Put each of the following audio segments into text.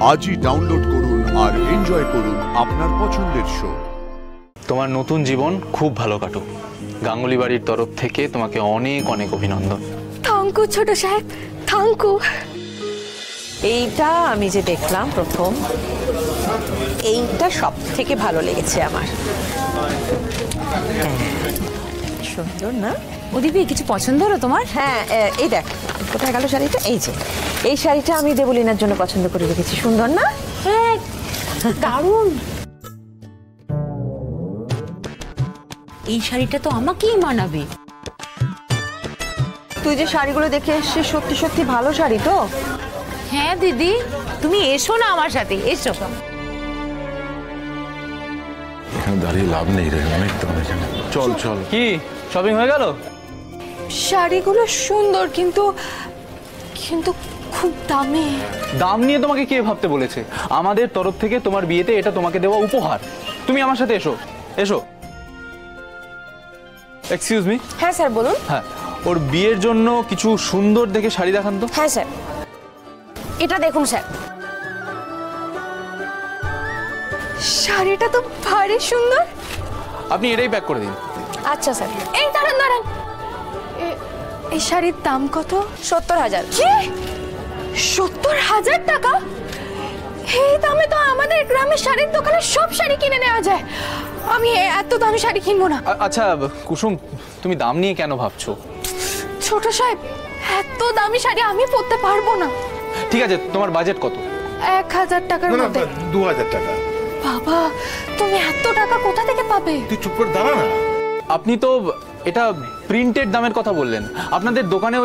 আজই ডাউনলোড করুন আর এনজয় করুন আপনার পছন্দের শো। তোমার নতুন জীবন খুব ভালো কাটুক। গাঙ্গুলি বাড়ির তরফ থেকে তোমাকে অনেক অনেক অভিনন্দন। থ্যাংক ইউ ছোট সাহেব, থ্যাংক ইউ। এইটা আমি যে দেখলাম প্রথম, এইটা সব থেকে ভালো লেগেছে আমার। সুন্দর না? ও দিদি, কিছু পছন্দ হলো তোমার? হ্যাঁ, এই দেখ কোথায় গেল শাড়িটা। এই যে এই শাড়িটা আমি দেবলীনার জন্য পছন্দ করে রেখেছি। সুন্দর না? হ্যাঁ, দারুণ। এই শাড়িটা তো আমাকেই মানাবে। তুই যে শাড়িগুলো দেখে এসছিস সত্যি সত্যি ভালো শাড়ি তো? হ্যাঁ দিদি, তুমি এসো না আমার সাথে, এসো। এখানে দাঁড়িয়ে লাভ নেই রে, অনেক দাম এখানে। চল চল। কি শপিং হয়ে গেল? শাড়িগুলো সুন্দর কিন্তু কিন্তু খুব দামি। দাম নিয়ে তোমাকে কে ভাবতে বলেছে? আমাদের তরফ থেকে তোমার বিয়েতে এটা তোমাকে দেওয়া উপহার। তুমি আমার সাথে এসো, এসো। Excuse me. হ্যাঁ স্যার বলুন। হ্যাঁ, ওর বিয়ের জন্য কিছু সুন্দর দেখে শাড়ি দেখান তো। হ্যাঁ স্যার, এটা দেখুন স্যার। শাড়িটা তো ভারী সুন্দর। আপনি এটাই প্যাক করে দিন। আচ্ছা স্যার। এই দাঁড়ান দাঁড়ান, এই শাড়ির দাম কত? 70,000। কি? 70,000 টাকা? এই দামে তো আমাদের গ্রামের শাড়ির দোকানে সব শাড়ি কিনে নেওয়া যায়। আমি এত দামি শাড়ি কিনবো না। আচ্ছা কুসুম, তুমি দাম নিয়ে কেন ভাবছো? ছোট সাহেব, এত দামি শাড়ি আমি পরতে পারবো না। ঠিক আছে, তোমার বাজেট কত? 1,000 টাকার মধ্যে। 2,000 টাকা। বাবা, তুমি এত টাকা কোথা থেকে পাবে? তুই চুপ করে দাঁড়া না। আপনি তো এটা প্রিন্টেড দামের কথা বললেন। আপনাদের দোকানে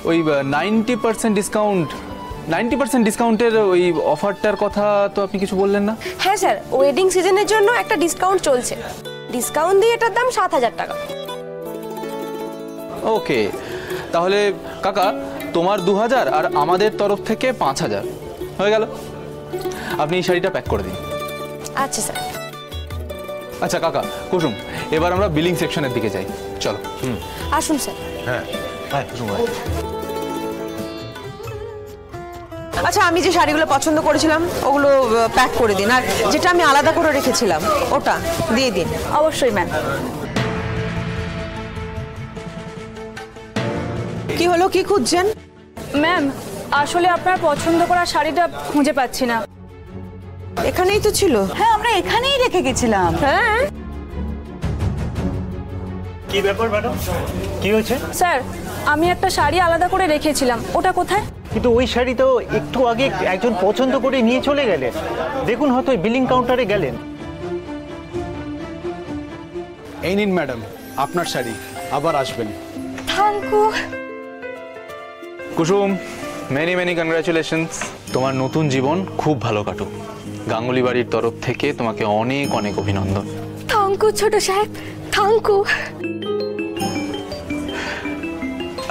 ওই 90% ডিসকাউন্ট, 90% ডিসকাউন্টের ওই অফারটার কথা তো আপনি কিছু বললেন না। হ্যাঁ স্যার, ওয়েডিং সিজনের জন্য একটা ডিসকাউন্ট চলছে। ডিসকাউন্ট দিয়ে এটার দাম 7,000 টাকা। ওকে, তাহলে কাকা তোমার 2,000 আর আমাদের তরফ থেকে 5,000 হয়ে গেল। আপনি এই শাড়িটা প্যাক করে দিন। আচ্ছা স্যার। আচ্ছা কাকা, কুসুম, এবার আমরা বিলিং সেকশনের দিকে যাই, চলো। আসুন স্যার। হ্যাঁ হ্যাঁ কুসুম। আচ্ছা, আমি যে শাড়িগুলো পছন্দ করেছিলাম ওগুলো প্যাক করে দিন, আর যেটা আমি আলাদা করে রেখেছিলাম ওটা দিয়ে দিন। অবশ্যই ম্যাম। কি হলো, কি খুঁজছেন? ম্যাম, আসলে আপনার পছন্দ করা শাড়িটা খুঁজে পাচ্ছি না। এখানেই তো ছিল। হ্যাঁ, আমরা এখানেই রেখে গেছিলাম। হ্যাঁ, কি ব্যাপার ম্যাডাম, কি হয়েছে? স্যার, আমি একটা শাড়ি আলাদা করে রেখেছিলাম, ওটা কোথায়? কিন্তু ওই শাড়ি তো একটু আগে একজন পছন্দ করে নিয়ে চলে গেলেন। দেখুন, হয়তো বিলিং কাউন্টারে গেলেন। এই নিন ম্যাডাম আপনার শাড়ি, আবার আসবেন। Thank you. Kusum, many many congratulations. তোমার নতুন জীবন খুব ভালো কাটুক। গাঙ্গুলি বাড়ির তরফ থেকে তোমাকে অনেক অনেক অভিনন্দন। থ্যাংক ইউ ছোট সাহেব, থ্যাংক ইউ।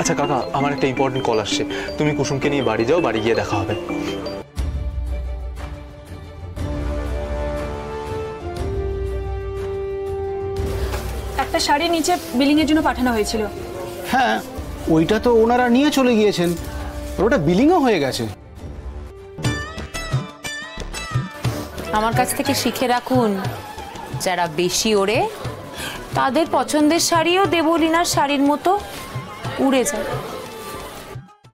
আচ্ছা কাকা, আমার একটা ইম্পর্টেন্ট কল আসছে। তুমি কুসুমকে নিয়ে বাড়ি যাও, বাড়ি গিয়ে দেখা হবে। একটা শাড়ি নিচে বিলিং এর জন্য পাঠানো হয়েছিল। হ্যাঁ, ওইটা তো ওনারা নিয়ে চলে গিয়েছেন, ওটা বিলিংও হয়ে গেছে। আমার কাছ থেকে শিখে রাখুন, যারা বেশি ওড়ে তাদের পছন্দের শাড়িও দেবলীনার শাড়ির মতো উড়ে যায়।